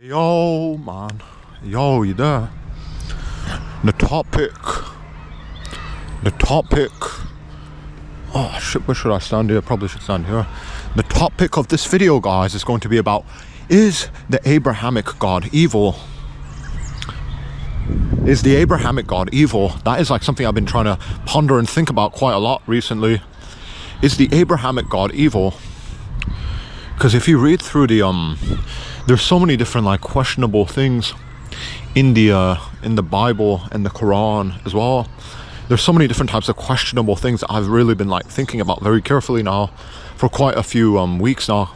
Yo, man. Yo, you there? The topic. Oh, shit, where should I stand here? Probably should stand here. The topic of this video, guys, is going to be about, is the Abrahamic God evil? Is the Abrahamic God evil? That is like something I've been trying to ponder and think about quite a lot recently. Is the Abrahamic God evil? Because if you read through the there's so many different like questionable things in the Bible and the Quran as well. There's so many different types of questionable things that I've really been like thinking about very carefully now for quite a few weeks now.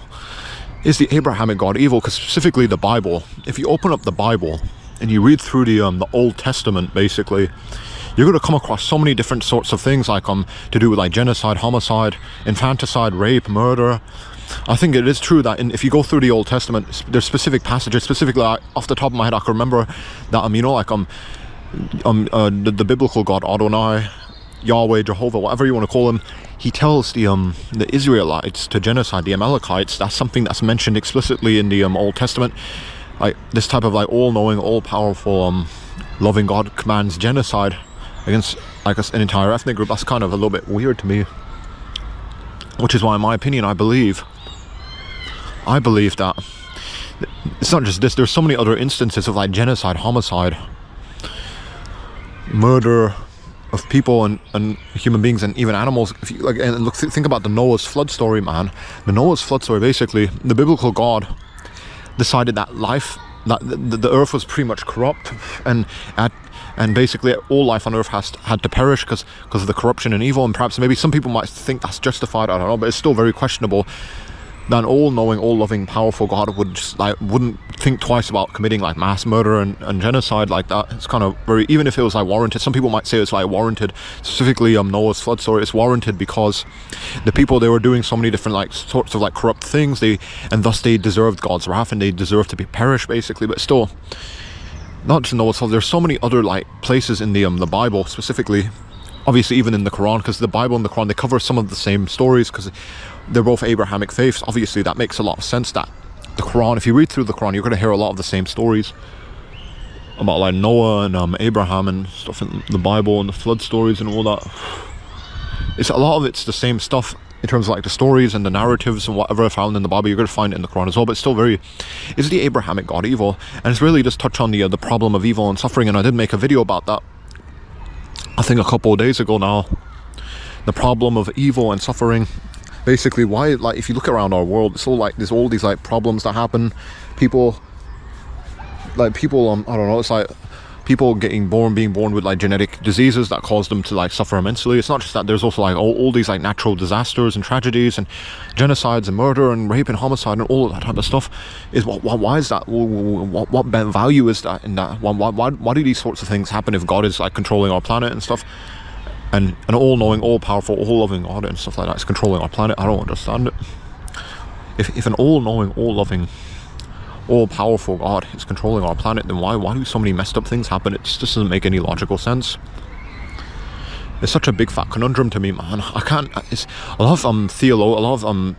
Is the Abrahamic God evil? Because specifically the Bible, if you open up the Bible and you read through the Old Testament, basically you're going to come across so many different sorts of things like to do with like genocide, homicide, infanticide, rape, murder. I think it is true that if you go through the Old Testament, there's specific passages, specifically off the top of my head I can remember that you know, like the biblical God Adonai, Yahweh, Jehovah, whatever you want to call him, he tells the Israelites to genocide the Amalekites. That's something that's mentioned explicitly in the Old Testament. Like this type of like all-knowing, all-powerful, loving God commands genocide against like an entire ethnic group. That's kind of a little bit weird to me, which is why, in my opinion, I believe that it's not just this. There's so many other instances of like genocide, homicide, murder of people and human beings and even animals. If you like, and look, think about the Noah's flood story, man. The Noah's flood story, basically, the biblical God decided that the earth was pretty much corrupt, and basically all life on earth had to perish because of the corruption and evil. And perhaps maybe some people might think that's justified, I don't know, but it's still very questionable that an all-knowing, all-loving, powerful God wouldn't think twice about committing like mass murder and genocide like that. It's kind of very, even if it was like warranted, some people might say it's like warranted. Specifically Noah's flood story, it's warranted because the people, they were doing so many different like sorts of like corrupt things, and thus they deserved God's wrath and they deserved to be perished, basically. But still, not just Noah's flood, there's so many other like places in the Bible, specifically, obviously even in the Quran, because the Bible and the Quran, they cover some of the same stories because they're both Abrahamic faiths. Obviously that makes a lot of sense that the Quran, if you read through the Quran, you're going to hear a lot of the same stories about like Noah and Abraham and stuff in the Bible, and the flood stories and all that. It's a lot of it's the same stuff in terms of like the stories and the narratives and whatever found in the Bible. You're going to find it in the Quran as well, but it's still very, is the Abrahamic God evil? And it's really just touch on the problem of evil and suffering, and I did make a video about that I think a couple of days ago now. The problem of evil and suffering, basically why, like if you look around our world, it's all like there's all these like problems that happen. People I don't know, it's like people being born with like genetic diseases that cause them to like suffer immensely. It's not just that, there's also like all these like natural disasters and tragedies and genocides and murder and rape and homicide and all that type of stuff. Is why is that? What value is that in that? Why do these sorts of things happen if God is like controlling our planet and stuff, and an all-knowing, all-powerful, all-loving God and stuff like that is controlling our planet? I don't understand it. If an all-knowing, all-loving, all-powerful God is controlling our planet, then why do so many messed up things happen? It just doesn't make any logical sense. It's such a big fat conundrum to me, man. I can't. It's a lot of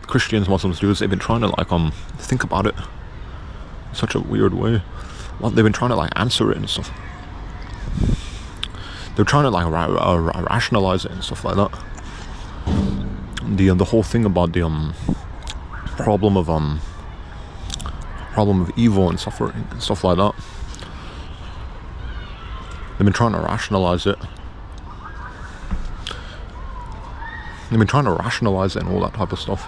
Christians, Muslims, Jews, they've been trying to like think about it in such a weird way. They've been trying to like answer it and stuff. They're trying to like rationalize it and stuff like that. The whole thing about the problem of evil and suffering and stuff like that. They've been trying to rationalize it. They've been trying to rationalize it and all that type of stuff.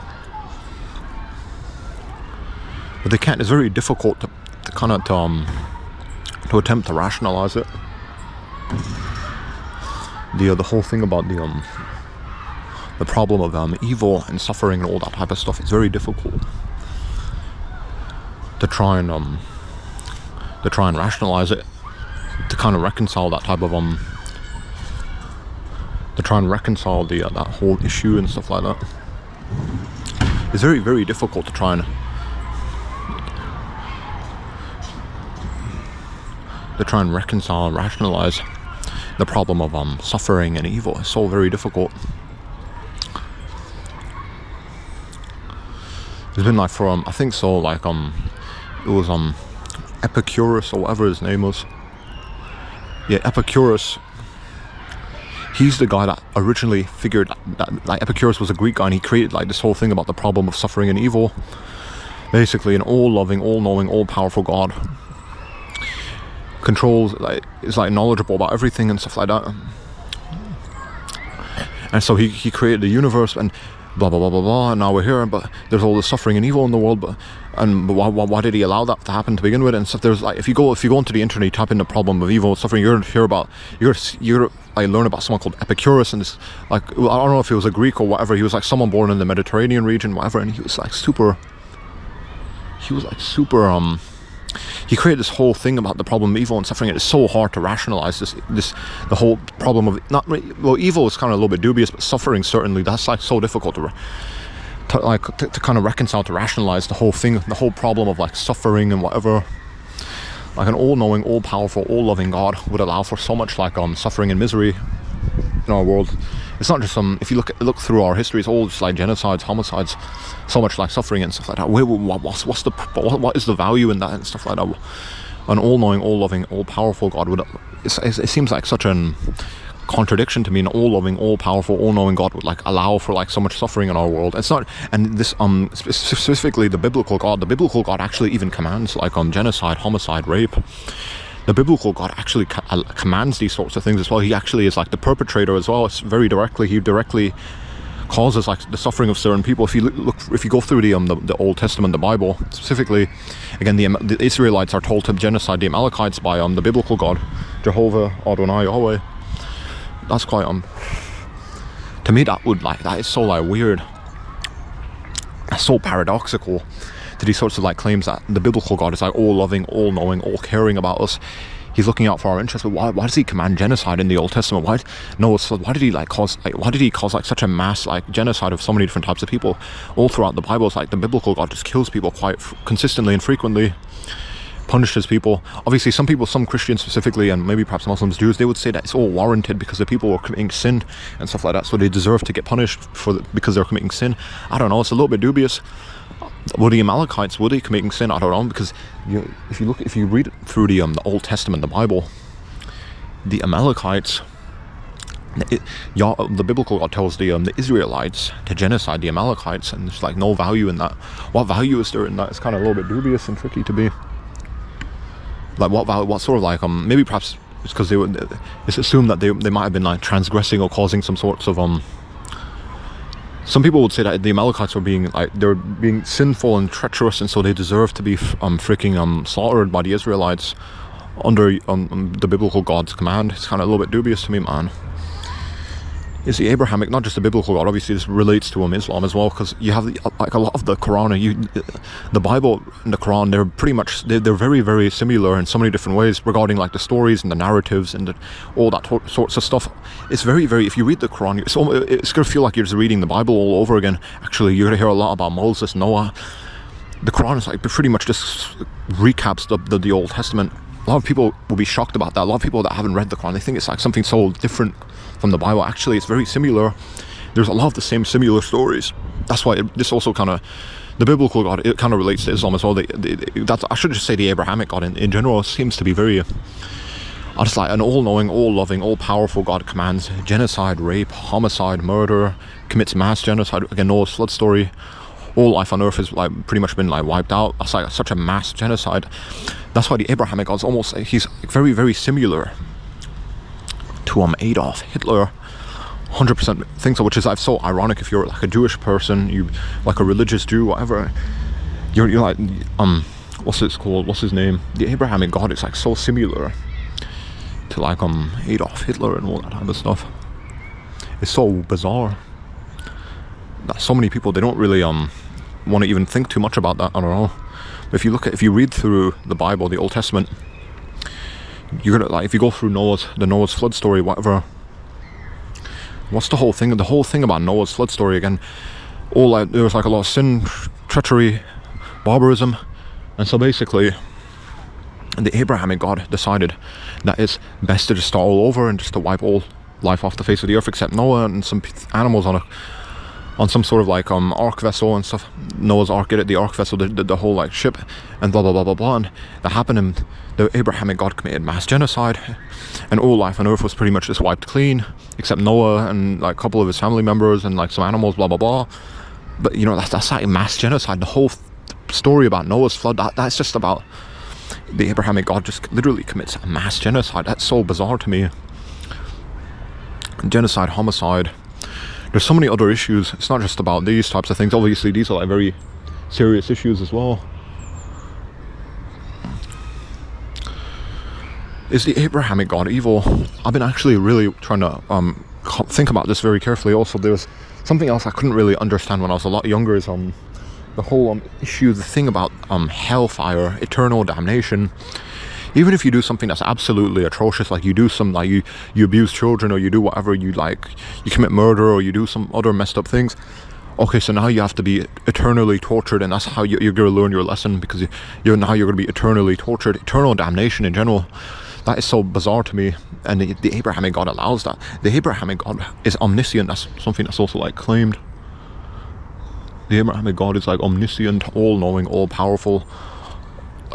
But they can't. It's very difficult to attempt to rationalize it. The whole thing about the problem of evil and suffering and all that type of stuff, it's very difficult to try and rationalize it, to kind of reconcile that type of to try and reconcile that whole issue and stuff like that. It's very, very difficult to try and reconcile and rationalize the problem of suffering and evil. It's so very difficult. It's been like for I think so, like it was Epicurus, or whatever his name was. Yeah, Epicurus. He's the guy that originally figured that like Epicurus was a Greek guy, and he created like this whole thing about the problem of suffering and evil. Basically, an all-loving, all-knowing, all-powerful God controls, like, is like knowledgeable about everything and stuff like that. And so he created the universe and blah blah blah blah blah. And now we're here, but there's all this suffering and evil in the world. But why did he allow that to happen to begin with? And stuff. There's like if you go into the internet, you type in the problem of evil and suffering, you're gonna hear about I learn about someone called Epicurus, and this like I don't know if he was a Greek or whatever. He was like someone born in the Mediterranean region, whatever, and he was like super. He created this whole thing about the problem of evil and suffering. It's so hard to rationalize the whole problem of evil is kind of a little bit dubious, but suffering certainly, that's like so difficult to kind of reconcile, to rationalize the whole thing, the whole problem of like suffering and whatever. Like an all-knowing, all-powerful, all-loving God would allow for so much like suffering and misery in our world. It's not just if you look through our history, it's all just like genocides, homicides, so much like suffering and stuff like that. What is the value in that and stuff like that? An all-knowing, all-loving, all-powerful God would. It seems like such an contradiction to me. An all-loving, all-powerful, all-knowing God would like allow for like so much suffering in our world. It's not, and this specifically the biblical God. The biblical God actually even commands like genocide, homicide, rape. The biblical God actually commands these sorts of things as well. He actually is like the perpetrator as well. It's very directly. He directly causes like the suffering of certain people. If you go through the Old Testament, the Bible specifically, again the Israelites are told to genocide the Amalekites by the biblical God, Jehovah, Adonai, Yahweh. That's quite to me that is so like weird. That's so paradoxical. To these sorts of like claims that the biblical God is like all loving, all knowing, all caring about us. He's looking out for our interests. But why does he command genocide in the Old Testament? Why did he cause like such a mass like genocide of so many different types of people all throughout the Bible? It's like the biblical God just kills people quite consistently and frequently, punishes people. Obviously some Christians specifically, and maybe perhaps Muslims, Jews, they would say that it's all warranted because the people were committing sin and stuff like that, so they deserve to get punished because they're committing sin. I don't know, it's a little bit dubious. Were the Amalekites, were they committing sin? I don't know, because if you read through the Old Testament, the Bible, the Amalekites, the biblical God tells the Israelites to genocide the Amalekites, and there's like no value in that. What value is there in that? It's kind of a little bit dubious and tricky to be. Like what sort of like maybe perhaps it's because it's assumed that they might have been like transgressing or causing some sorts of some people would say that the Amalekites were they're being sinful and treacherous, and so they deserve to be freaking slaughtered by the Israelites under the biblical God's command. It's kind of a little bit dubious to me, man. Is the Abrahamic, not just the biblical God, obviously this relates to Islam as well, because you have like a lot of the Quran, the Bible and the Quran, they're pretty much, they're very, very similar in so many different ways regarding like the stories and the narratives and all that sorts of stuff. It's very, very, if you read the Quran, it's going to feel like you're just reading the Bible all over again. Actually, you're going to hear a lot about Moses, Noah. The Quran is like pretty much just recaps the Old Testament. A lot of people will be shocked about that. A lot of people that haven't read the Quran, they think it's like something so different from the Bible. Actually, it's very similar. There's a lot of the same similar stories. That's why this also kind of, the biblical God, it kind of relates to Islam as well. I should just say the Abrahamic God in general seems to be very, just like an all-knowing, all-loving, all-powerful God commands genocide, rape, homicide, murder, commits mass genocide. Again, Noah's flood story. All life on earth has like pretty much been like wiped out. That's like such a mass genocide. That's why the Abrahamic God's almost, he's very, very similar to Adolf Hitler. 100% think so, which is like so ironic. If you're like a Jewish person, you like a religious Jew, whatever, you're like what's his name, the Abrahamic God is like so similar to like Adolf Hitler and all that type of stuff. It's so bizarre that so many people, they don't really want to even think too much about that. I don't know. But if you read through the Bible, the Old Testament, you're gonna like, if you go through the Noah's flood story, whatever, what's the whole thing? The whole thing about Noah's flood story, again, there was like a lot of sin, treachery, barbarism, and so basically the Abrahamic God decided that it's best to just start all over and just to wipe all life off the face of the earth except Noah and some animals on on some sort of like ark vessel and stuff. Noah's Ark, get it, the ark vessel, the whole like ship, and blah blah blah blah blah. And that happened, and the Abrahamic God committed mass genocide, and all life on earth was pretty much just wiped clean, except Noah and like a couple of his family members and like some animals, blah blah blah. But you know, that's like mass genocide. The whole story about Noah's flood, that's just about the Abrahamic God just literally commits a mass genocide. That's so bizarre to me. Genocide, homicide. There's so many other issues. It's not just about these types of things. Obviously, these are like very serious issues as well. Is the Abrahamic God evil? I've been actually really trying to think about this very carefully. Also, there's something else I couldn't really understand when I was a lot younger, is the whole issue, the thing about hellfire, eternal damnation. Even if you do something that's absolutely atrocious, like you do some, like you abuse children, or you do whatever, you commit murder, or you do some other messed up things, okay, so now you have to be eternally tortured, and that's how you're going to learn your lesson, because you're going to be eternally tortured. Eternal damnation in general, that is so bizarre to me. And the Abrahamic God allows that. The Abrahamic God is omniscient. That's something that's also like claimed. The Abrahamic God is like omniscient, all-knowing, all-powerful,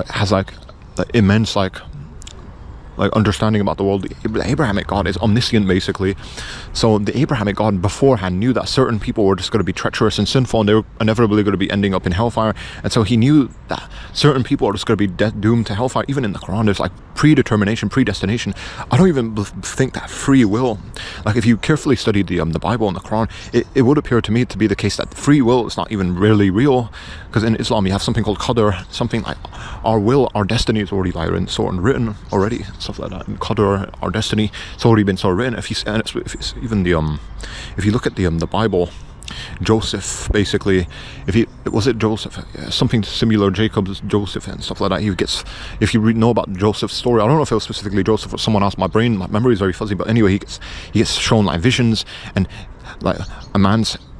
has like immense like understanding about the world. The Abrahamic God is omniscient, basically. So the Abrahamic God beforehand knew that certain people were just going to be treacherous and sinful, and they were inevitably going to be ending up in hellfire. And so he knew that certain people are just going to be doomed to hellfire. Even in the Quran, there's like predetermination, predestination. I don't even think that free will, like if you carefully studied the Bible and the Quran, it would appear to me to be the case that free will is not even really real, because in Islam you have something called qadr, something like our will, our destiny is already like written already, stuff like that. And qadr, our destiny, it's already been so written. If you look at the Bible, Joseph, basically, Joseph, something similar, Jacob's Joseph and stuff like that. If you know about Joseph's story, I don't know if it was specifically Joseph or someone else, my memory is very fuzzy, but anyway, he gets shown like visions, and like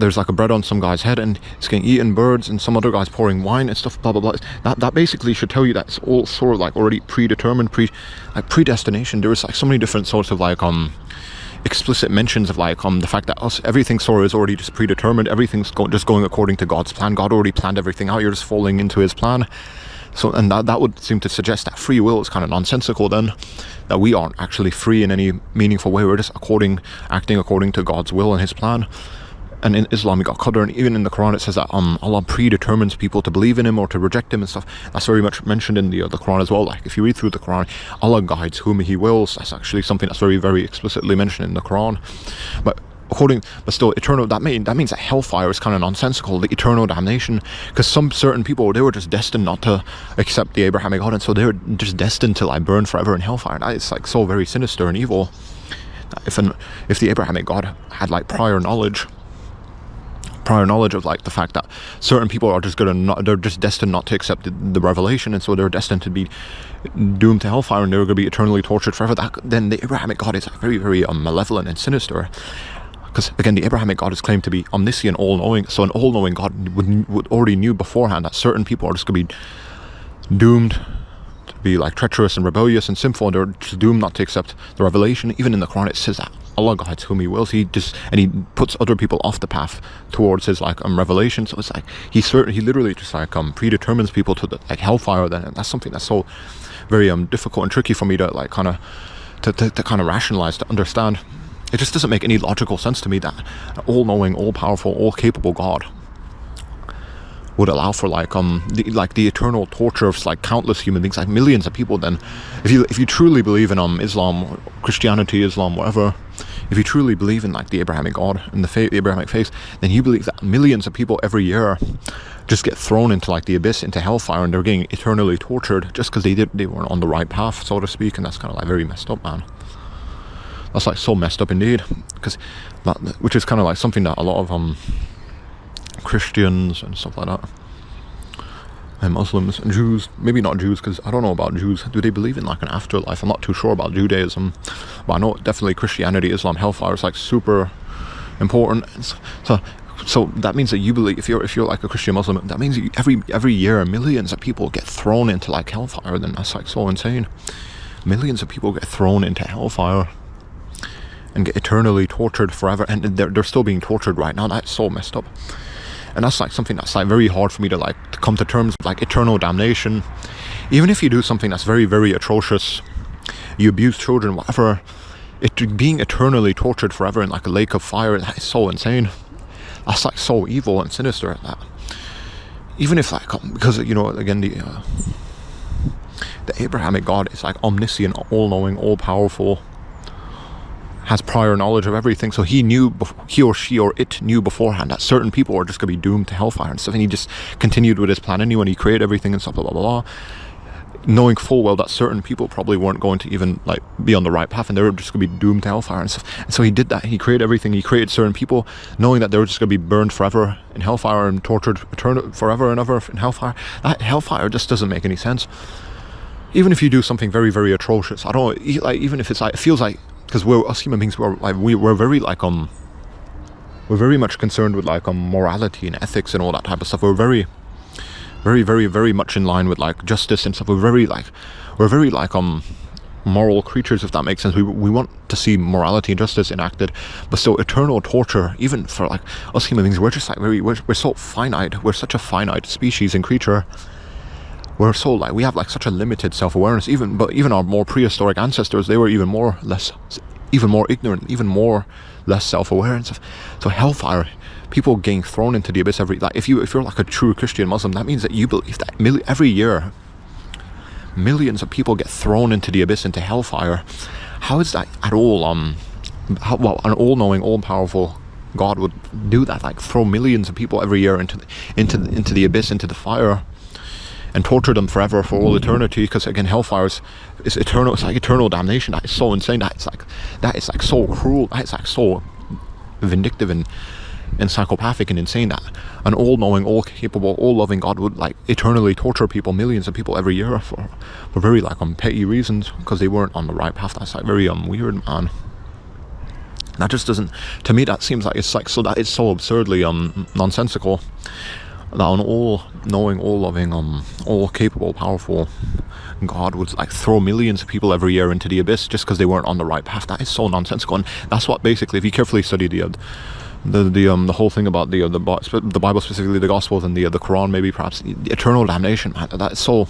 there's like a bread on some guy's head, and it's getting eaten, birds, and some other guy's pouring wine and stuff, blah blah blah. That basically should tell you that it's all sort of like already predetermined, predestination. There was like so many different sorts of like explicit mentions of like the fact that everything sort of is already just predetermined. Everything's just going according to God's plan. God already planned everything out. You're just falling into his plan. So, and that would seem to suggest that free will is kind of nonsensical then, that we aren't actually free in any meaningful way. We're just acting according to God's will and his plan. And in Islam, we got qadr, and even in the Quran it says that Allah predetermines people to believe in him or to reject him and stuff. That's very much mentioned in the Quran as well. Like if you read through the Quran, Allah guides whom he wills. That's actually something that's very, very explicitly mentioned in the Quran. But still, eternal, that means that hellfire is kind of nonsensical, the eternal damnation, because some certain people, they were just destined not to accept the Abrahamic God, and so they were just destined to like burn forever in hellfire. That is like so very sinister and evil. If the Abrahamic God had like prior knowledge of like the fact that certain people are just they're just destined not to accept the revelation, and so they're destined to be doomed to hellfire, and they're going to be eternally tortured forever, then the Abrahamic God is very, very malevolent and sinister. Because again, the Abrahamic God is claimed to be omniscient, all-knowing. So an all-knowing God would already knew beforehand that certain people are just going to be doomed to be like treacherous and rebellious and sinful, and they're just doomed not to accept the revelation. Even in the Quran, it says that Allah guides whom he wills. He puts other people off the path towards his like revelation. So it's like he literally just like predetermines people to the like hellfire. Then, and that's something that's so very difficult and tricky for me to like kind of to rationalize, to understand. It just doesn't make any logical sense to me that an all-knowing, all-powerful, all-capable God would allow for the eternal torture of like countless human beings, like millions of people. Then if you truly believe in Islam, Christianity, Islam, whatever, if you truly believe in like the Abrahamic God and the Abrahamic faith, then you believe that millions of people every year just get thrown into like the abyss, into hellfire, and they're getting eternally tortured just because they weren't on the right path, so to speak. And that's kind of like very messed up, man. That's like so messed up indeed, which is kind of like something that a lot of Christians and stuff like that, and Muslims and Jews, maybe not Jews, because I don't know about Jews. Do they believe in like an afterlife? I'm not too sure about Judaism, but I know definitely Christianity, Islam, hellfire is like super important. So that means that you believe, if you're like a Christian Muslim, that means every year millions of people get thrown into like hellfire. Then that's like so insane. Millions of people get thrown into hellfire. and get eternally tortured forever, and they're still being tortured right now. That's so messed up. And that's like something that's like very hard for me to like to come to terms with, like eternal damnation. Even if you do something that's very, very atrocious, you abuse children, whatever, being eternally tortured forever in like a lake of fire, that is so insane. That's like so evil and sinister. That even if like, because you know, again, the Abrahamic God is like omniscient, all-knowing, all-powerful, has prior knowledge of everything, so he or she or it knew beforehand that certain people are just going to be doomed to hellfire and stuff, and he just continued with his plan anyway, when he created everything and stuff, blah blah blah, knowing full well that certain people probably weren't going to even like be on the right path, and they were just going to be doomed to hellfire and stuff. And so he did that. He created everything. He created certain people, knowing that they were just going to be burned forever in hellfire and tortured forever and ever in hellfire. That hellfire just doesn't make any sense. Even if you do something very, very atrocious, I don't know, like, even if it's like, it feels like, because we're us human beings, we're very like we're very much concerned with like morality and ethics and all that type of stuff. We're very, very, very, very much in line with like justice and stuff. We're very like moral creatures, if that makes sense. We want to see morality and justice enacted, but still eternal torture, even for like us human beings, we're just like we're so finite. We're such a finite species and creature. We're so like, we have like such a limited self-awareness. Even our more prehistoric ancestors, they were even more ignorant, even more less self-aware and stuff. So hellfire, people getting thrown into the abyss every, like if you're like a true Christian Muslim, that means that you believe that every year millions of people get thrown into the abyss, into hellfire. How is that at all well, an all-knowing, all-powerful God would do that, like throw millions of people every year into the abyss, into the fire, and torture them forever for all eternity? Because again, hellfire is eternal. It's like eternal damnation. That is so insane. That is like so cruel. That is like so vindictive and psychopathic and insane, that an all-knowing, all-capable, all-loving God would like eternally torture people, millions of people every year for very like petty reasons, because they weren't on the right path. That's like very weird, man. That just doesn't, to me, that seems like it's like, so that it's so absurdly nonsensical that an all-knowing, all-loving, all-capable, powerful God would like throw millions of people every year into the abyss just because they weren't on the right path. That is so nonsensical. And that's what basically, if you carefully study the whole thing about the Bible, specifically the Gospels and the Quran, maybe perhaps, the eternal damnation, man, that's so,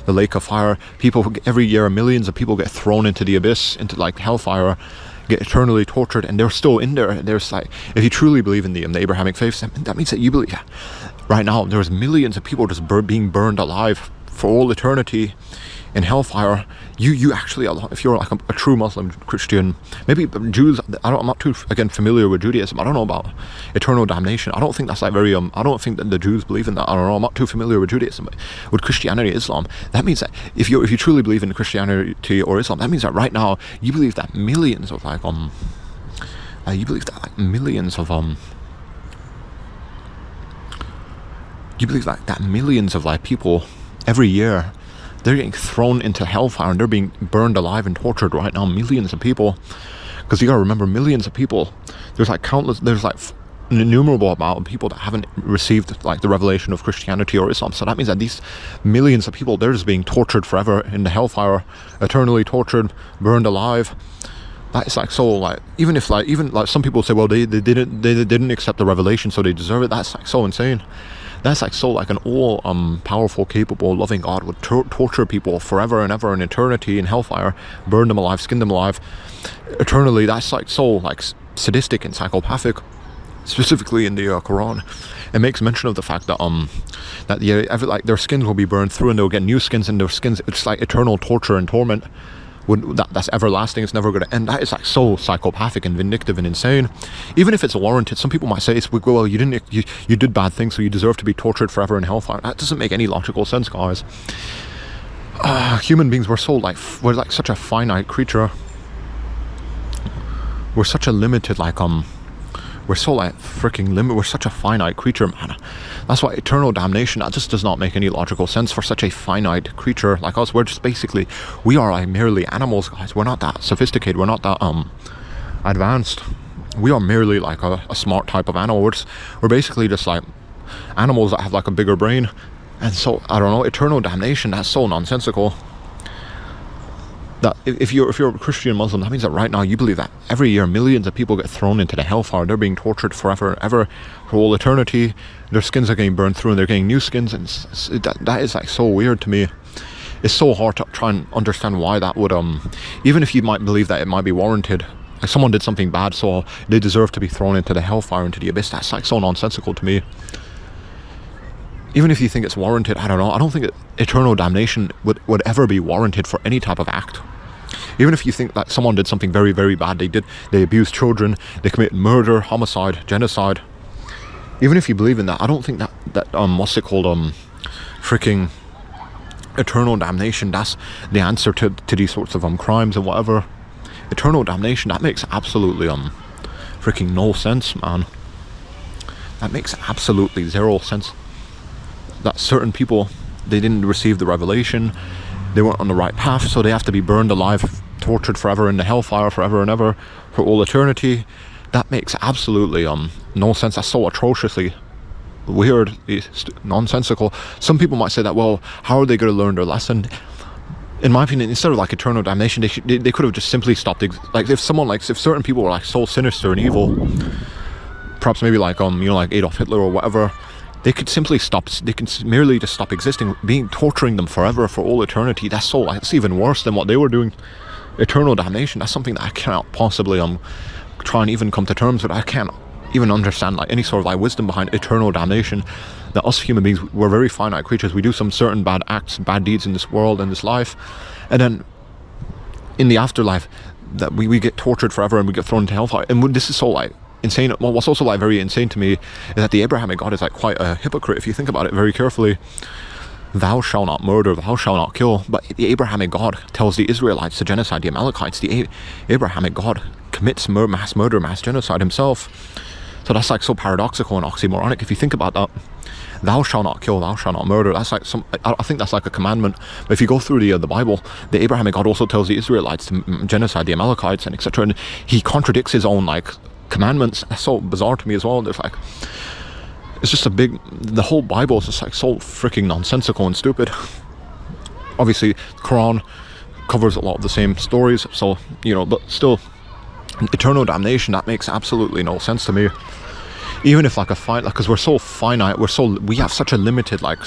the lake of fire, people every year, millions of people get thrown into the abyss, into like hellfire, get eternally tortured, and they're still in there. There's like, if you truly believe in the Abrahamic faith, that means that you believe, right now there's millions of people just being burned alive for all eternity in hellfire. You actually, if you're like a true Muslim, Christian, maybe Jews, I'm not too again familiar with Judaism. I don't know about eternal damnation. I don't think that's like very I don't think that the Jews believe in that. I don't know, I'm not too familiar with Judaism. But with Christianity, Islam, that means that if you truly believe in Christianity or Islam, that means that right now you believe that millions of like you believe that like millions of you believe that millions of like people every year, they're getting thrown into hellfire and they're being burned alive and tortured right now. Millions of people. Because you gotta remember, millions of people. There's like countless, there's like an innumerable amount of people that haven't received like the revelation of Christianity or Islam. So that means that these millions of people, they're just being tortured forever in the hellfire, eternally tortured, burned alive. That is like so like, even some people say, well, they didn't accept the revelation, so they deserve it. That's like so insane. That's like so like an all powerful, capable, loving God would torture people forever and ever in eternity in hellfire, burn them alive, skin them alive eternally. That's like so like sadistic and psychopathic. Specifically in the Quran, it makes mention of the fact that like their skins will be burned through and they'll get new skins in their skins. It's like eternal torture and torment. That's everlasting. It's never going to end. That is like so psychopathic and vindictive and insane. Even if it's warranted, some people might say, well, you did bad things, so you deserve to be tortured forever in hellfire. That doesn't make any logical sense, guys. Human beings, we're like such a finite creature. We're such a limited we're so like freaking limit. We're such a finite creature, man. That's why eternal damnation, that just does not make any logical sense for such a finite creature like us. We're just basically, we are like merely animals, guys. We're not that sophisticated. We're not that advanced. We are merely like a smart type of animal. We're basically just like animals that have like a bigger brain. And so, I don't know, eternal damnation, that's so nonsensical. that if you're a Christian Muslim, that means that right now you believe that every year millions of people get thrown into the hellfire. They're being tortured forever and ever, for all eternity. Their skins are getting burned through and they're getting new skins, and that is like so weird to me. It's so hard to try and understand why that would even if you might believe that it might be warranted, like someone did something bad so they deserve to be thrown into the hellfire, into the abyss. That's like so nonsensical to me. Even if you think it's warranted, I don't know, I don't think eternal damnation would ever be warranted for any type of act. Even if you think that someone did something very, very bad, they abused children, they committed murder, homicide, genocide. Even if you believe in that, I don't think that what's it called, freaking eternal damnation, that's the answer to these sorts of crimes and whatever. Eternal damnation, that makes absolutely freaking no sense, man. That makes absolutely zero sense. That certain people, they didn't receive the revelation, they weren't on the right path, so they have to be burned alive, tortured forever in the hellfire forever and ever, for all eternity. That makes absolutely no sense. That's so atrociously weird, nonsensical. Some people might say that, well, how are they going to learn their lesson? In my opinion, instead of like eternal damnation, they could have just simply stopped. Like if certain people were like so sinister and evil, perhaps maybe like like Adolf Hitler or whatever, they could simply stop. They can merely just stop existing, torturing them forever for all eternity. That's even worse than what they were doing. Eternal damnation, that's something that I cannot possibly try and even come to terms with. I can't even understand like any sort of like wisdom behind eternal damnation. That us human beings, we're very finite creatures. We do some certain bad acts, bad deeds in this world, in this life, and then in the afterlife, that we get tortured forever and we get thrown into hellfire. And this is so like insane. Well, what's also like very insane to me is that the Abrahamic God is like quite a hypocrite if you think about it very carefully. Thou shalt not murder, thou shalt not kill. But the Abrahamic God tells the Israelites to genocide the Amalekites. The Abrahamic God commits mass murder, mass genocide himself. So that's like so paradoxical and oxymoronic if you think about that. Thou shalt not kill, thou shalt not murder. That's like I think that's like a commandment. But if you go through the Bible, the Abrahamic God also tells the Israelites to genocide the Amalekites and etc. And he contradicts his own like commandments. That's so bizarre to me as well. There's like, it's just the whole Bible is just like so freaking nonsensical and stupid. Obviously, the Quran covers a lot of the same stories, so but still, eternal damnation, that makes absolutely no sense to me. Even if like because we're so finite, we have such a limited like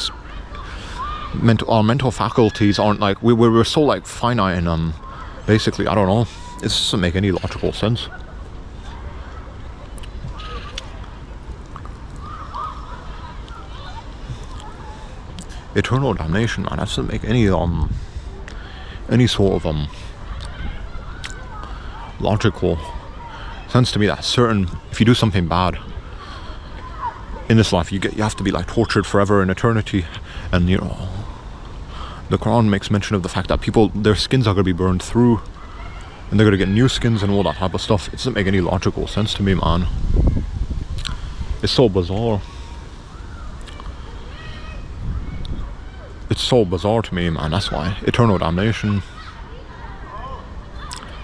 our mental faculties aren't like we're so like finite and basically I don't know. It doesn't make any logical sense. Eternal damnation, man, that doesn't make any sort of logical sense to me. That if you do something bad in this life, you have to be like tortured forever in eternity. And the Quran makes mention of the fact that people, their skins are going to be burned through and they're going to get new skins and all that type of stuff. It doesn't make any logical sense to me, man. It's so bizarre. It's so bizarre to me, man. That's why eternal damnation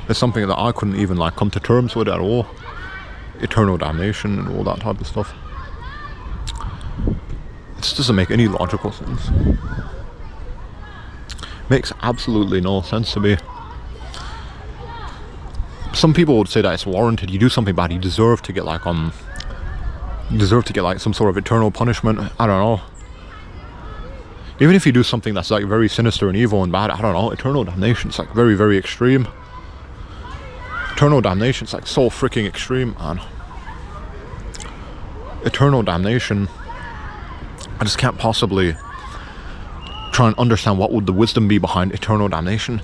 is something that I couldn't even like come to terms with at all. Eternal damnation and all that type of stuff. It just doesn't make any logical sense. Makes absolutely no sense to me. Some people would say that it's warranted. You do something bad, you deserve to get like some sort of eternal punishment. I don't know. Even if you do something that's like very sinister and evil and bad, I don't know, eternal damnation is like very, very extreme. Eternal damnation is like so freaking extreme, man. Eternal damnation, I just can't possibly try and understand what would the wisdom be behind eternal damnation.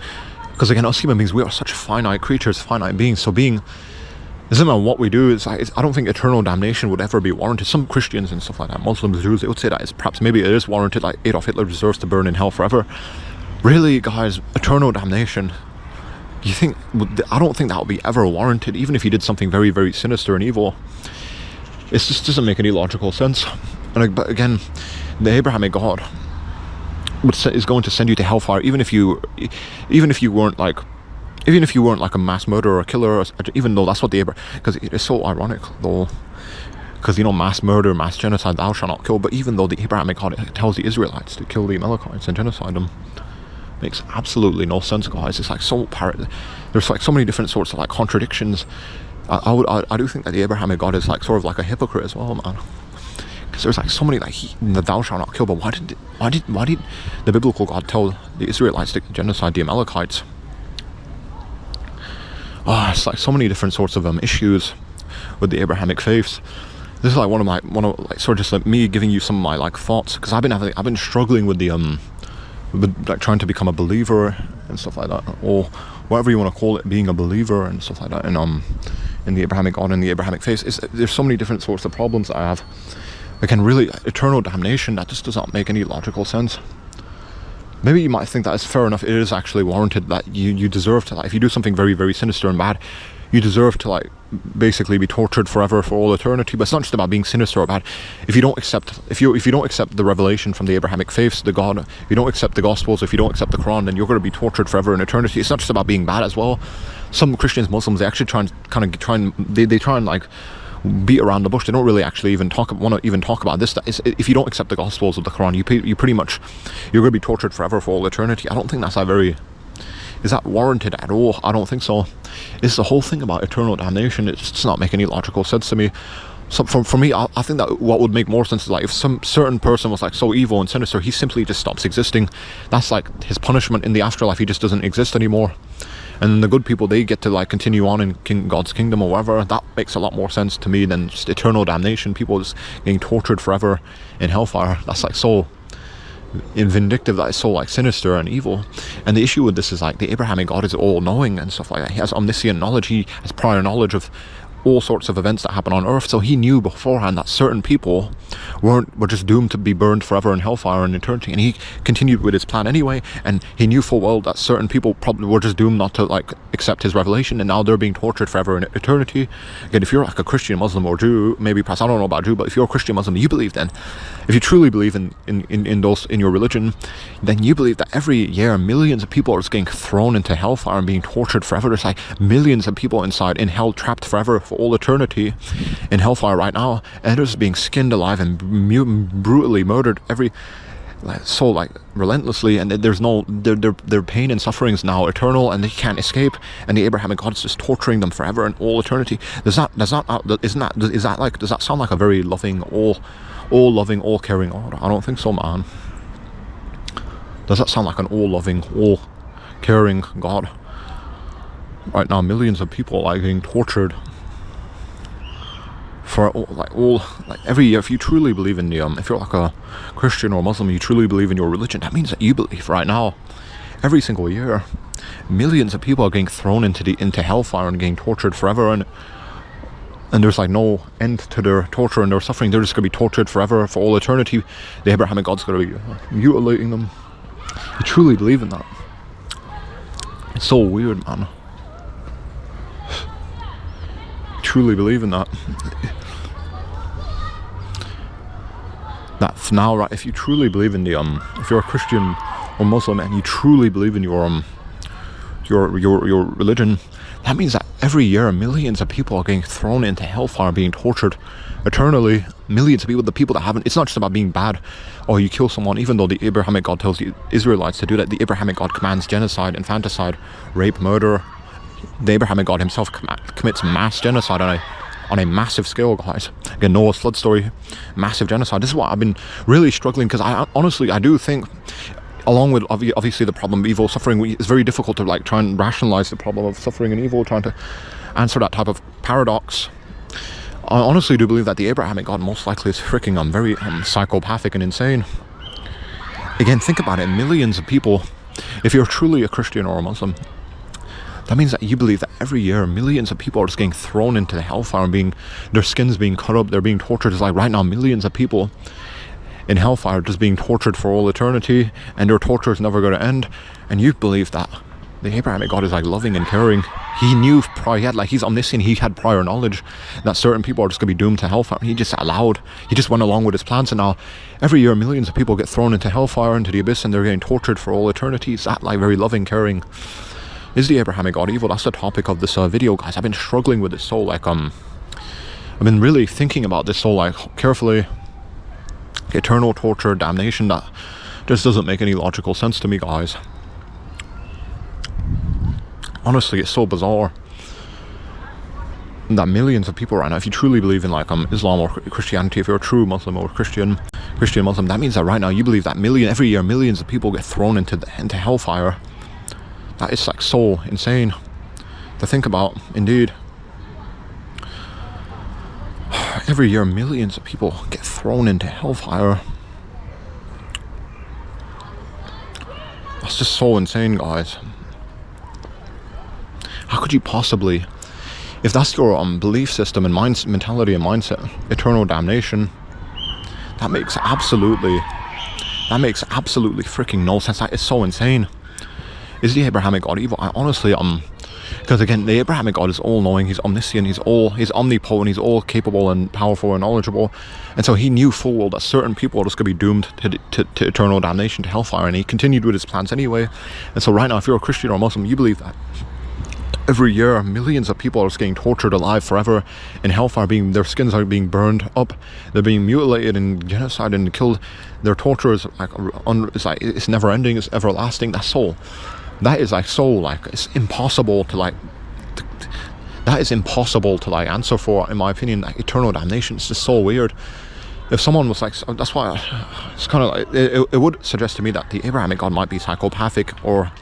Because again, us human beings, we are such finite creatures, finite beings. So it doesn't matter what we do. I don't think eternal damnation would ever be warranted. Some Christians and stuff like that, Muslims, Jews, they would say that maybe it is warranted, like Adolf Hitler deserves to burn in hell forever. Really, guys, eternal damnation, I don't think that would be ever warranted, even if you did something very, very sinister and evil. It just doesn't make any logical sense. But again, the Abrahamic God is going to send you to hellfire, even if you weren't like a mass murderer or killer, even though that's what because it's so ironic though, because mass murder, mass genocide, thou shalt not kill. But even though the Abrahamic God tells the Israelites to kill the Amalekites and genocide them, makes absolutely no sense, guys. It's like there's like so many different sorts of like contradictions. I do think that the Abrahamic God is like sort of like a hypocrite as well, man. Because there's like so many like the thou shalt not kill, but why did the biblical God tell the Israelites to genocide the Amalekites? It's like so many different sorts of issues with the Abrahamic faiths. This is like one of like sort of just like me giving you some of my like thoughts, because I've been struggling with the with like trying to become a believer and stuff like that, or whatever you want to call it, being a believer and stuff like that, and in the Abrahamic God and the Abrahamic faith. There's so many different sorts of problems that I have. Again, really, eternal damnation, that just does not make any logical sense. Maybe you might think that it's fair enough, it is actually warranted, that you deserve to, like, if you do something very, very sinister and bad, you deserve to, like, basically be tortured forever for all eternity. But it's not just about being sinister or bad. If you don't accept the revelation from the Abrahamic faiths, the God, if you don't accept the Gospels, if you don't accept the Quran, then you're going to be tortured forever in eternity. It's not just about being bad as well. Some Christians, Muslims, they actually try and like beat around the bush. They don't really actually want to even talk about this. That is, if you don't accept the Gospels of the Quran, you're going to be tortured forever for all eternity. I don't think that's is that warranted at all? I don't think so. It's the whole thing about eternal damnation. It's just not making any logical sense to me. So for me, I think that what would make more sense is like if some certain person was like so evil and sinister, he simply just stops existing. That's like his punishment in the afterlife. He just doesn't exist anymore. And then the good people, they get to like continue on in God's kingdom or whatever. That makes a lot more sense to me than just eternal damnation. People just getting tortured forever in hellfire. That's like so vindictive, that is so like sinister and evil. And the issue with this is like the Abrahamic God is all knowing and stuff like that. He has omniscient knowledge. He has prior knowledge of all sorts of events that happen on earth. So he knew beforehand that certain people were just doomed to be burned forever in hellfire in eternity, and he continued with his plan anyway. And he knew full well that certain people probably were just doomed not to like accept his revelation, and now they're being tortured forever in eternity. Again, if you're like a Christian, Muslim, or Jew, maybe perhaps, I don't know about Jew, but if you're a Christian, Muslim, you believe then, if you truly believe in your religion, then you believe that every year millions of people are just getting thrown into hellfire and being tortured forever. There's like millions of people inside in hell, trapped forever for all eternity in hellfire right now, and they're just being skinned alive and brutally murdered so relentlessly, and there's no their pain and suffering is now eternal, and they can't escape, and the Abrahamic God is just torturing them forever in all eternity. Does that sound like a very loving, all loving, all caring God? I don't think so, man. Does that sound like an all loving, all caring God? Right now, millions of people are getting tortured for every year. If you truly believe in if you're like a Christian or Muslim, you truly believe in your religion, that means that you believe right now, every single year, millions of people are getting thrown into hellfire and getting tortured forever, and there's like no end to their torture and their suffering. They're just going to be tortured forever for all eternity. The Abrahamic God's going to be mutilating them. You truly believe in that? It's so weird, man. Truly believe in that. That's now, right? If you truly believe in if you're a Christian or Muslim and you truly believe in your religion, that means that every year millions of people are getting thrown into hellfire, being tortured eternally. Millions of people, the people that haven't. It's not just about being bad, or you kill someone. Even though the Abrahamic God tells the Israelites to do that, the Abrahamic God commands genocide, infanticide, rape, murder. The Abrahamic God himself commits mass genocide on a massive scale, guys. Again, Noah's flood story, massive genocide. This is why I've been really struggling, because I do think, along with obviously the problem of evil, suffering, it's very difficult to like try and rationalize the problem of suffering and evil, trying to answer that type of paradox. I honestly do believe that the Abrahamic God most likely is freaking very psychopathic and insane. Again, think about it, millions of people. If you're truly a Christian or a Muslim, that means that you believe that every year millions of people are just getting thrown into the hellfire and their skins being cut up, they're being tortured. It's like right now millions of people in hellfire just being tortured for all eternity, and their torture is never going to end. And you believe that the Abrahamic God is like loving and caring. He knew he's omniscient, he had prior knowledge that certain people are just going to be doomed to hellfire. He just went along with his plans, and now every year millions of people get thrown into hellfire, into the abyss, and they're getting tortured for all eternity. Is that like very loving, caring? Is the Abrahamic God evil? That's the topic of this video, guys. I've been struggling with this so I've been really thinking about this so carefully. Eternal torture, damnation, that just doesn't make any logical sense to me, guys. Honestly, it's so bizarre that millions of people right now, if you truly believe in like Islam or Christianity, if you're a true Muslim or Christian Muslim, that means that right now you believe that every year millions of people get thrown into hellfire. That is like so insane to think about. Indeed, every year millions of people get thrown into hellfire. That's just so insane, guys. How could you possibly, if that's your belief system and mentality and mindset, eternal damnation, that makes absolutely freaking no sense. That is so insane. Is the Abrahamic God evil? I honestly, because again, the Abrahamic God is all-knowing, he's omniscient, he's omnipotent, he's all capable and powerful and knowledgeable, and so he knew full well that certain people are just going to be doomed to eternal damnation, to hellfire, and he continued with his plans anyway. And so right now, if you're a Christian or Muslim, you believe that every year millions of people are just getting tortured alive forever in hellfire, their skins are being burned up, they're being mutilated and genocide and killed. Their torture is it's never ending, it's everlasting. That is it's impossible to that is impossible to answer for, in my opinion. Like, eternal damnation is just so weird. If someone was like, that's why it's kind of like, it would suggest to me that the Abrahamic God might be psychopathic or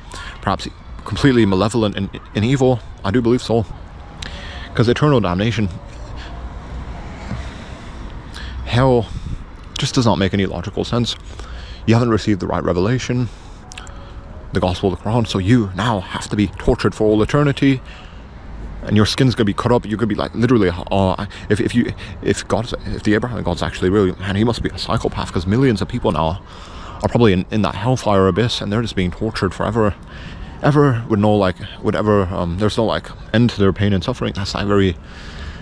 perhaps completely malevolent and evil. I do believe so, because eternal damnation, hell, just does not make any logical sense. You haven't received the right revelation, the gospel of the Quran, so you now have to be tortured for all eternity, and your skin's gonna be cut up. You're gonna be like literally, if the Abrahamic God's actually real, man, he must be a psychopath, because millions of people now are probably in that hellfire abyss, and they're just being tortured forever, with no there's no end to their pain and suffering. That's very,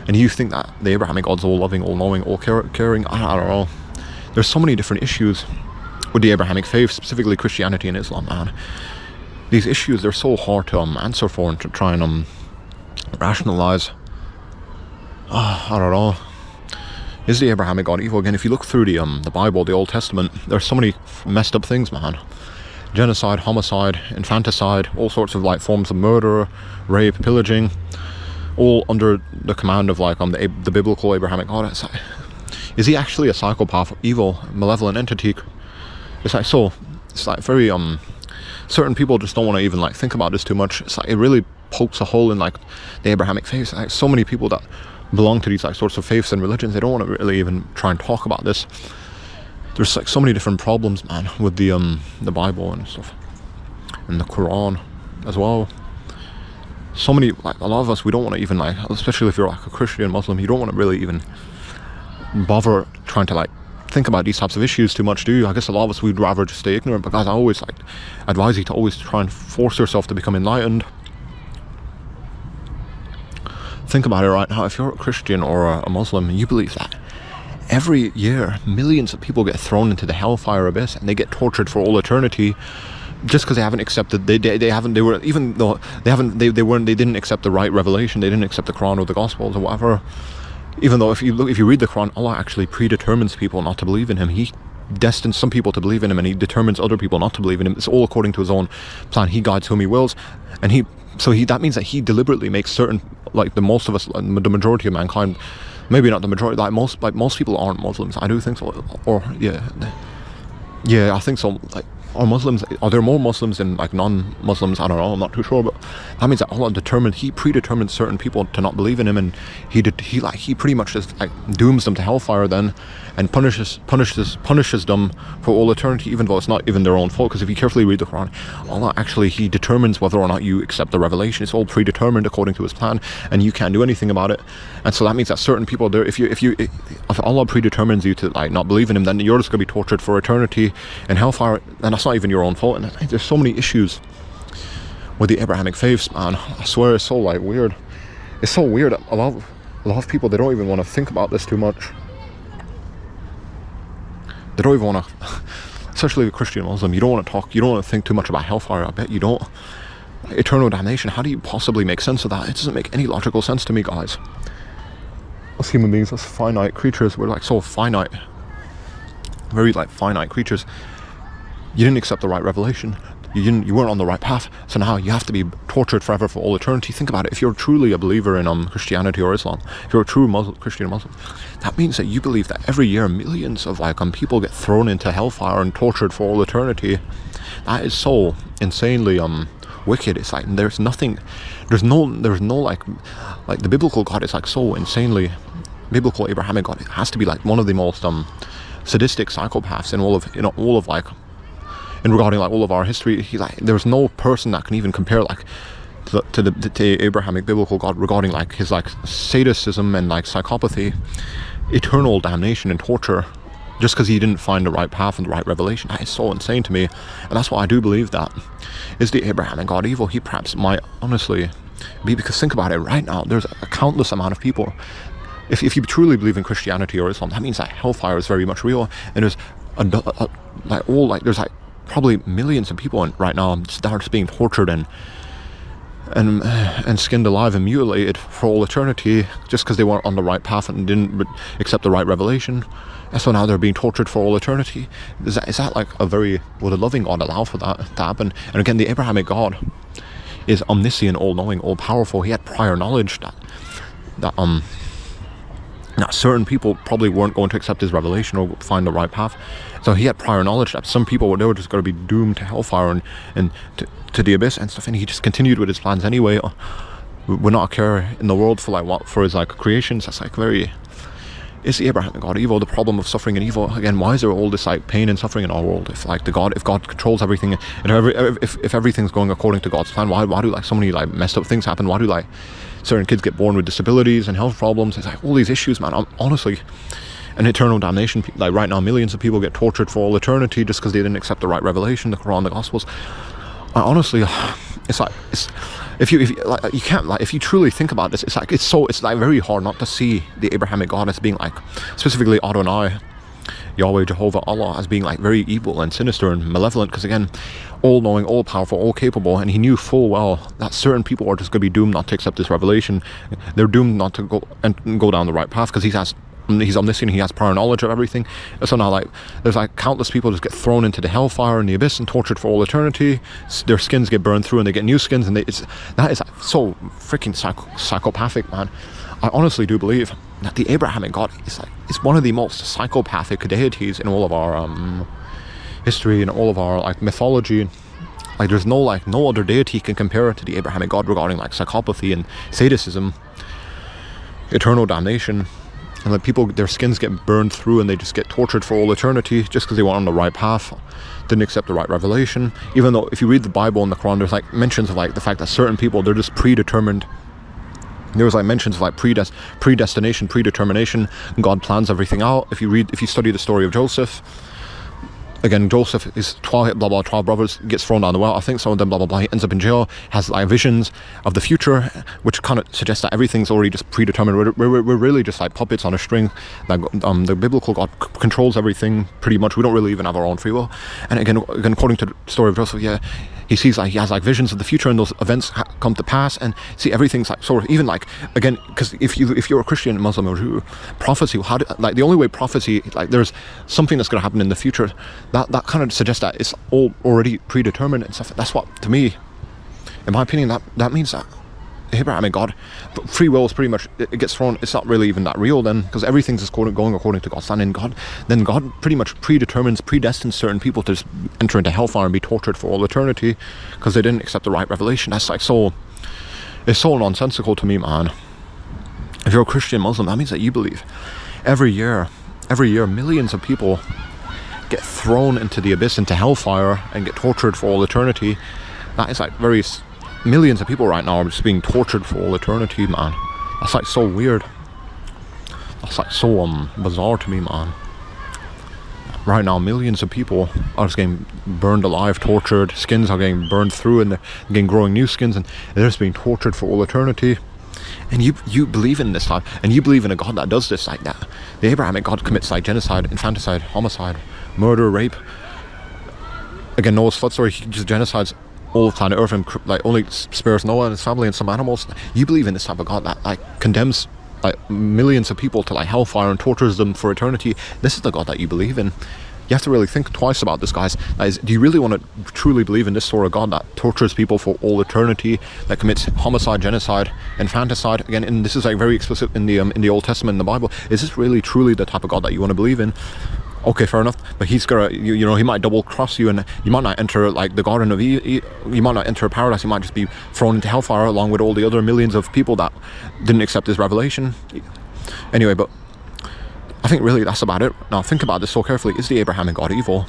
and you think that the Abrahamic God's all loving, all knowing, all caring. I don't know. There's so many different issues with the Abrahamic faith, specifically Christianity and Islam, man. These issues, they're so hard to answer for and to try and rationalize. I don't know. Is the Abrahamic God evil? Again, if you look through the Bible, the Old Testament, there's so many messed up things, man. Genocide, homicide, infanticide, all sorts of forms of murder, rape, pillaging, all under the command of the biblical Abrahamic God. Is he actually a psychopath, evil, malevolent entity? It's very certain people just don't want to even think about this too much. It's it really pokes a hole in the Abrahamic faith. So many people that belong to these sorts of faiths and religions, they don't want to really even try and talk about this. There's so many different problems, man, with the Bible and stuff, and the Quran as well. So many, a lot of us, we don't want to even especially if you're a Christian Muslim, you don't want to really even bother trying to think about these types of issues too much, do you? I guess a lot of us, we'd rather just stay ignorant. But guys, I always advise you to always try and force yourself to become enlightened. Think about it right now. If you're a Christian or a Muslim, and you believe that every year millions of people get thrown into the hellfire abyss and they get tortured for all eternity, just because they haven't accepted, they didn't accept the right revelation, they didn't accept the Quran or the Gospels or whatever. Even though if you read the Quran, Allah actually predetermines people not to believe in him. He destines some people to believe in him, and he determines other people not to believe in him. It's all according to his own plan. He guides whom he wills, and that means that he deliberately makes certain, the most of us, the majority of mankind, maybe not the majority, most people aren't Muslims. I do think so, or yeah, I think so. Are there more Muslims than non-Muslims? I don't know, I'm not too sure, but that means that Allah predetermined certain people to not believe in him, and he pretty much just dooms them to hellfire then, and punishes them for all eternity, even though it's not even their own fault. Because if you carefully read the Quran, Allah actually, he determines whether or not you accept the revelation. It's all predetermined according to his plan, and you can't do anything about it. And so that means that certain people, if Allah predetermines you to not believe in him, then you're just going to be tortured for eternity in hellfire, and that's not even your own fault. And there's so many issues with the Abrahamic faiths, man. I swear, it's so weird. It's so weird. A lot of people, they don't even want to think about this too much. They don't even want to, especially a Christian Muslim, you don't want to talk, you don't want to think too much about hellfire. I bet you don't. Eternal damnation, how do you possibly make sense of that? It doesn't make any logical sense to me, guys. Us human beings, us finite creatures, we're so finite. Very finite creatures. You didn't accept the right revelation. You weren't on the right path, so now you have to be tortured forever for all eternity. Think about it. If you're truly a believer in Christianity or Islam, if you're a true Christian or Muslim, that means that you believe that every year millions of people get thrown into hellfire and tortured for all eternity. That is so insanely wicked. It's like there's no like the biblical God is like so insanely biblical Abrahamic God. It has to be like one of the most sadistic psychopaths in all of like. And regarding like all of our history, there's no person that can even compare like to the Abrahamic biblical God regarding like his like sadism and like psychopathy, eternal damnation and torture, just because he didn't find the right path and the right revelation. That is so insane to me, and that's why I do believe that is the Abrahamic God evil. He perhaps might honestly be, because think about it right now. There's a countless amount of people. If you truly believe in Christianity or Islam, that means that hellfire is very much real, and there's there's probably millions of people right now that are just being tortured and skinned alive and mutilated for all eternity just because they weren't on the right path and didn't accept the right revelation, and so now they're being tortured for all eternity. Is that like would a loving God allow for that to happen? And again, the Abrahamic God is omniscient, all-knowing, all-powerful. He had prior knowledge that certain people probably weren't going to accept his revelation or find the right path. So he had prior knowledge that some people they were just going to be doomed to hellfire and to the abyss and stuff. And he just continued with his plans anyway. Would not care in the world for his like creations. That's like is the Abrahamic God evil? The problem of suffering and evil. Again, why is there all this like pain and suffering in our world? If God controls everything, and if everything's going according to God's plan, why do like so many like messed up things happen? Why do like certain kids get born with disabilities and health problems? It's like all these issues, man. Honestly, an eternal damnation. Like right now, millions of people get tortured for all eternity just because they didn't accept the right revelation, the Quran, the Gospels. Honestly, if you truly think about this, it's very hard not to see the Abrahamic God as being like, specifically Adonai, Yahweh, Jehovah, Allah, as being like very evil and sinister and malevolent, because again, all-knowing, all-powerful, all-capable, and he knew full well that certain people are just going to be doomed not to accept this revelation. They're doomed not to go down the right path because he's omniscient, he has prior knowledge of everything. So now like there's like countless people just get thrown into the hellfire and the abyss and tortured for all eternity. Their skins get burned through and they get new skins, and that is like so freaking psychopathic, man. I honestly do believe that the Abrahamic God is one of the most psychopathic deities in all of our history and all of our like mythology. Like there's no other deity can compare to the Abrahamic God regarding like psychopathy and sadism, eternal damnation. And like people, their skins get burned through and they just get tortured for all eternity just because they weren't on the right path, didn't accept the right revelation. Even though if you read the Bible and the Quran, there's like mentions of like the fact that certain people, they're just predetermined. There was like mentions of like predestination, predetermination. God plans everything out. If you study the story of Joseph, again, Joseph is 12 brothers, gets thrown down the well. I think some of them, he ends up in jail, has like visions of the future, which kind of suggests that everything's already just predetermined. We're really just like puppets on a string. Like the biblical God controls everything pretty much. We don't really even have our own free will. And again, according to the story of Joseph, yeah, he sees like he has like visions of the future, and those events come to pass. And see, everything's like sort of even like, again, because if you're a Christian, Muslim, or Jew, prophecy, the only way prophecy, like there's something that's going to happen in the future, that kind of suggests that it's all already predetermined and stuff. That's what, to me, in my opinion, that means that Abrahamic God, but free will is pretty much, it gets thrown, it's not really even that real then, because everything's just going according to God's plan. And God pretty much predestines certain people to just enter into hellfire and be tortured for all eternity because they didn't accept the right revelation. That's like it's so nonsensical to me, man. If you're a Christian Muslim, that means that you believe every year millions of people get thrown into the abyss, into hellfire, and get tortured for all eternity. That is like millions of people right now are just being tortured for all eternity, man. That's like so weird. That's like so bizarre to me, man. Right now, millions of people are just getting burned alive, tortured. Skins are getting burned through, and they're getting growing new skins, and they're just being tortured for all eternity. And you believe in this life, and you believe in a God that does this like that. The Abrahamic God commits like genocide, infanticide, homicide, murder, rape. Again, Noah's flood story, he just genocides all of planet Earth and like only spares Noah and his family and some animals. You believe in this type of God that like condemns like millions of people to like hellfire and tortures them for eternity. This is the God that you believe in. you have to really think twice about this, guys. That is, do you really want to truly believe in this sort of God that tortures people for all eternity, that commits homicide, genocide, infanticide? Again, and this is like very explicit in the Old Testament, in the Bible. Is this really truly the type of God that you want to believe in? Okay, fair enough, but he's gonna, you know, he might double cross you, and you might not enter like the Garden of you might not enter paradise. You might just be thrown into hellfire along with all the other millions of people that didn't accept his revelation. Anyway, but I think really that's about it. Now think about this so carefully. Is the Abrahamic God evil?